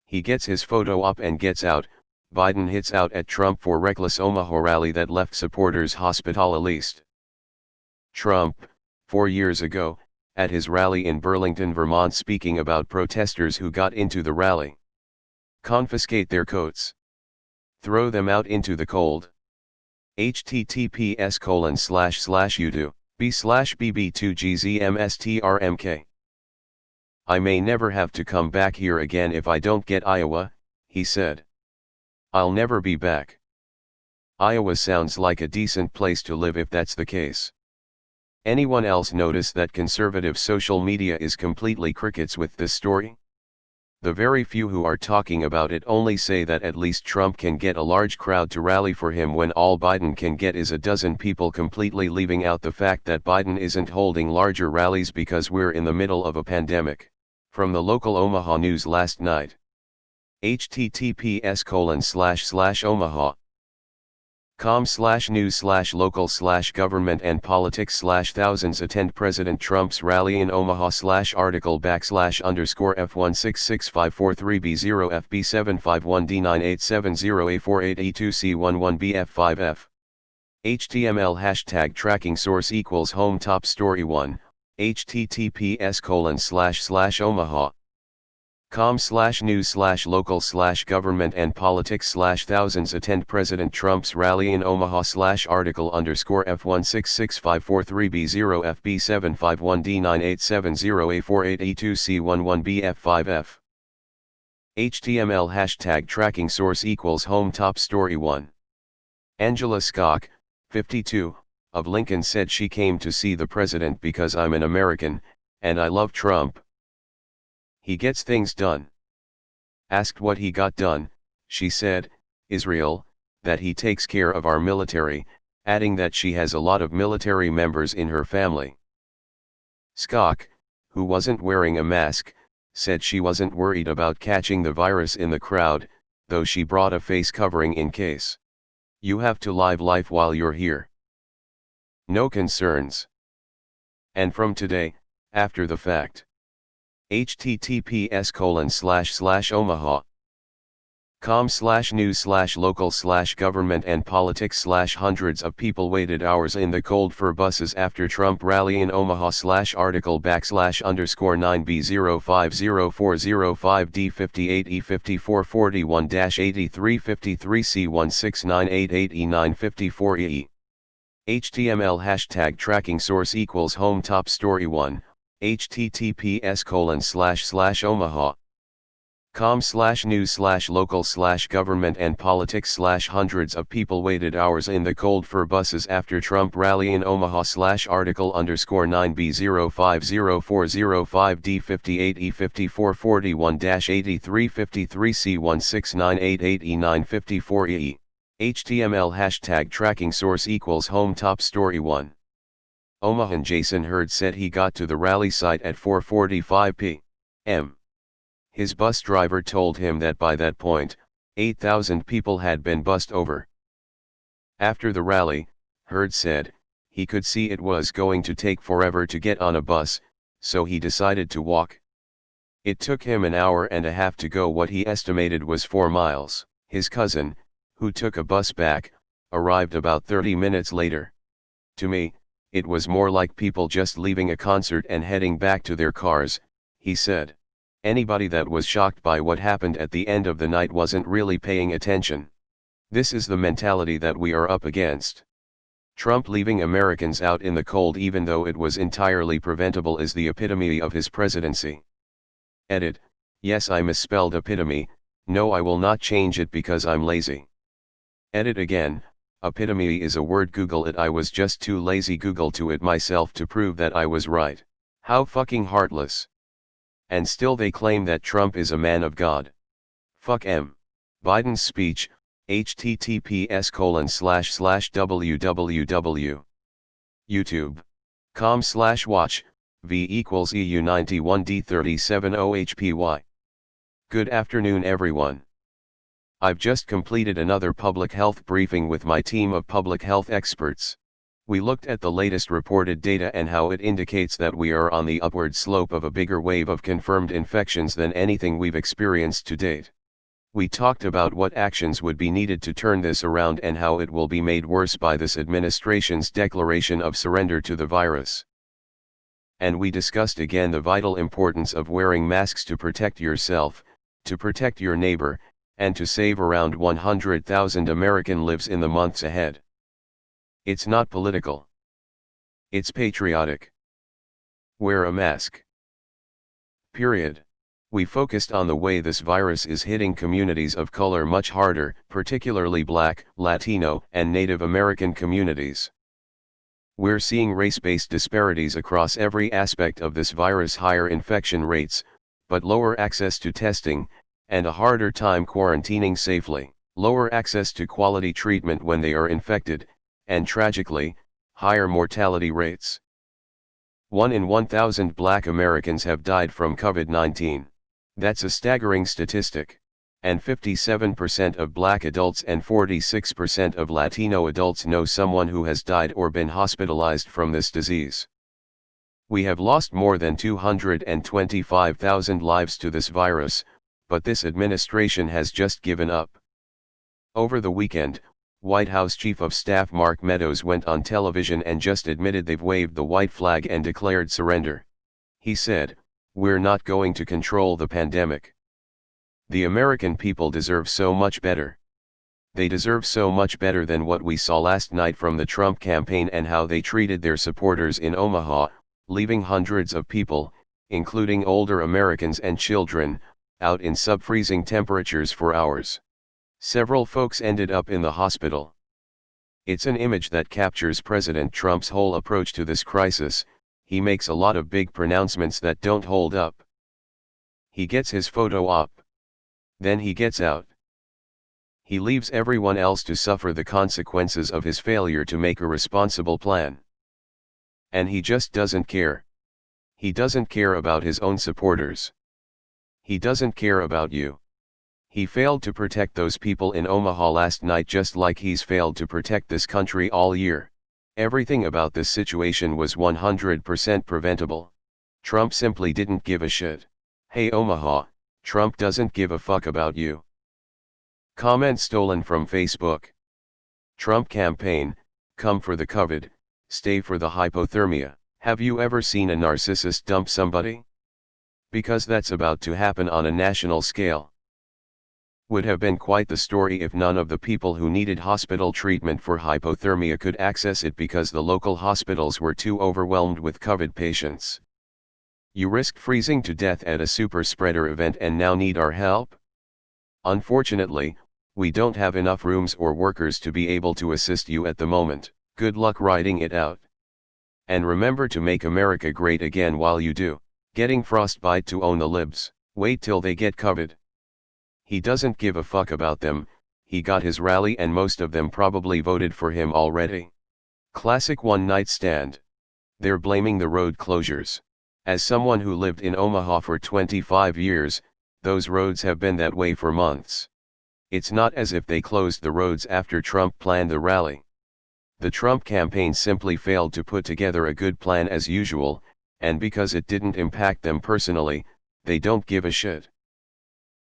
He gets his photo up and gets out. Biden hits out at Trump for reckless Omaha rally that left supporters hospitalised. Trump, 4 years ago, at his rally in Burlington, Vermont, speaking about protesters who got into the rally. Confiscate their coats. Throw them out into the cold. https://youtube.b/bb2gzmstrmk. I may never have to come back here again if I don't get Iowa, he said. I'll never be back. Iowa sounds like a decent place to live if that's the case. Anyone else notice that conservative social media is completely crickets with this story? The very few who are talking about it only say that at least Trump can get a large crowd to rally for him, when all Biden can get is a dozen people, completely leaving out the fact that Biden isn't holding larger rallies because we're in the middle of a pandemic. From the local Omaha News last night. https://omaha.com/news/local/government-and-politics/thousands attend President Trump's rally in Omaha/article/underscore F166543B0FB751D9870A48A2C11BF5F. HTML hashtag tracking source equals home top story 1. https://omaha. com/news/local/government-and-politics/thousands attend President Trump's rally in Omaha/article_F166543B0FB751D9870A48A2C11BF5F. HTML hashtag tracking source equals home top story 1. Angela Skok, 52, of Lincoln said she came to see the president because I'm an American, and I love Trump. He gets things done. Asked what he got done, she said, Israel, that he takes care of our military, adding that she has a lot of military members in her family. Skok, who wasn't wearing a mask, said she wasn't worried about catching the virus in the crowd, though she brought a face covering in case. You have to live life while you're here. No concerns. And from today, after the fact. https://omaha. com/news/local/government-and-politics/ hundreds of people waited hours in the cold for buses after Trump rally in Omaha/article/underscore 9B0505D58E5441-8353C16988E954E. HTML hashtag tracking source equals home top story 1. https://omaha. com/news/local/government-and-politics/ hundreds of people waited hours in the cold for buses after Trump rally in Omaha/article_9B0505D58E5441-8353C16988E954E. HTML hashtag tracking source equals home top story 1. Omahan Jason Hurd said he got to the rally site at 4:45 p.m. His bus driver told him that by that point, 8,000 people had been bussed over. After the rally, Hurd said, he could see it was going to take forever to get on a bus, so he decided to walk. It took him an hour and a half to go what he estimated was 4 miles. His cousin, who took a bus back, arrived about 30 minutes later. To me, it was more like people just leaving a concert and heading back to their cars, he said. Anybody that was shocked by what happened at the end of the night wasn't really paying attention. This is the mentality that we are up against. Trump leaving Americans out in the cold even though it was entirely preventable is the epitome of his presidency. Edit, yes, I misspelled epitome, no, I will not change it because I'm lazy. Edit again. Epitome is a word, Google it, I was just too lazy Google to it myself to prove that I was right. How fucking heartless. And still they claim that Trump is a man of God. Fuck M. Biden's speech, https://www. youtube.com/watch, v=EU91D370HPY. Good afternoon everyone. I've just completed another public health briefing with my team of public health experts. We looked at the latest reported data and how it indicates that we are on the upward slope of a bigger wave of confirmed infections than anything we've experienced to date. We talked about what actions would be needed to turn this around and how it will be made worse by this administration's declaration of surrender to the virus. And we discussed again the vital importance of wearing masks to protect yourself, to protect your neighbor, and to save around 100,000 American lives in the months ahead. It's not political. It's patriotic. Wear a mask. Period. We focused on the way this virus is hitting communities of color much harder, particularly Black, Latino, and Native American communities. We're seeing race-based disparities across every aspect of this virus: higher infection rates, but lower access to testing, and a harder time quarantining safely, lower access to quality treatment when they are infected, and tragically, higher mortality rates. 1 in 1,000 Black Americans have died from COVID-19. That's a staggering statistic. And 57% of Black adults and 46% of Latino adults know someone who has died or been hospitalized from this disease. We have lost more than 225,000 lives to this virus, but this administration has just given up. Over the weekend, White House Chief of Staff Mark Meadows went on television and just admitted they've waved the white flag and declared surrender. He said, "We're not going to control the pandemic. The American people deserve so much better. They deserve so much better than what we saw last night from the Trump campaign and how they treated their supporters in Omaha, leaving hundreds of people, including older Americans and children, out in sub-freezing temperatures for hours. Several folks ended up in the hospital." It's an image that captures President Trump's whole approach to this crisis. He makes a lot of big pronouncements that don't hold up. He gets his photo op. Then he gets out. He leaves everyone else to suffer the consequences of his failure to make a responsible plan. And he just doesn't care. He doesn't care about his own supporters. He doesn't care about you. He failed to protect those people in Omaha last night, just like he's failed to protect this country all year. Everything about this situation was 100% preventable. Trump simply didn't give a shit. Hey Omaha, Trump doesn't give a fuck about you. Comment stolen from Facebook. Trump campaign, come for the COVID, stay for the hypothermia. Have you ever seen a narcissist dump somebody? Because that's about to happen on a national scale. Would have been quite the story if none of the people who needed hospital treatment for hypothermia could access it because the local hospitals were too overwhelmed with COVID patients. You risked freezing to death at a super spreader event and now need our help? Unfortunately, we don't have enough rooms or workers to be able to assist you at the moment. Good luck riding it out. And remember to make America great again while you do. Getting frostbite to own the libs. Wait till they get COVID. He doesn't give a fuck about them. He got his rally and most of them probably voted for him already. Classic one-night stand. They're blaming the road closures. As someone who lived in Omaha for 25 years, those roads have been that way for months. It's not as if they closed the roads after Trump planned the rally. The Trump campaign simply failed to put together a good plan as usual, and because it didn't impact them personally, they don't give a shit.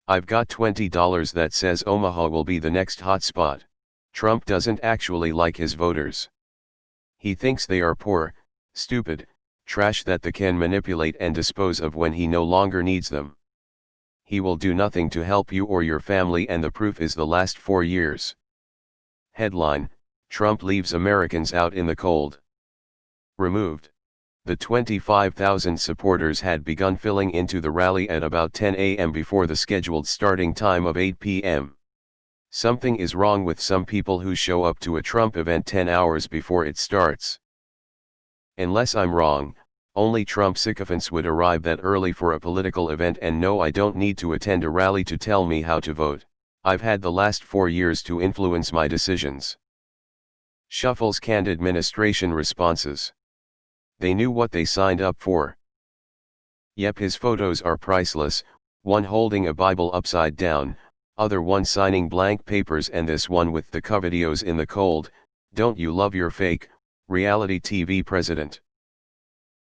I've got $20 that says Omaha will be the next hotspot. Trump doesn't actually like his voters. He thinks they are poor, stupid, trash that they can manipulate and dispose of when he no longer needs them. He will do nothing to help you or your family, and the proof is the last 4 years. Headline: Trump leaves Americans out in the cold. Removed. The 25,000 supporters had begun filling into the rally at about 10 a.m. before the scheduled starting time of 8 p.m. Something is wrong with some people who show up to a Trump event 10 hours before it starts. Unless I'm wrong, only Trump sycophants would arrive that early for a political event, and no, I don't need to attend a rally to tell me how to vote. I've had the last 4 years to influence my decisions. Shuffles canned administration responses. They knew what they signed up for. Yep, his photos are priceless, one holding a Bible upside down, other one signing blank papers, and this one with the COVIDios in the cold. Don't you love your fake, reality TV president?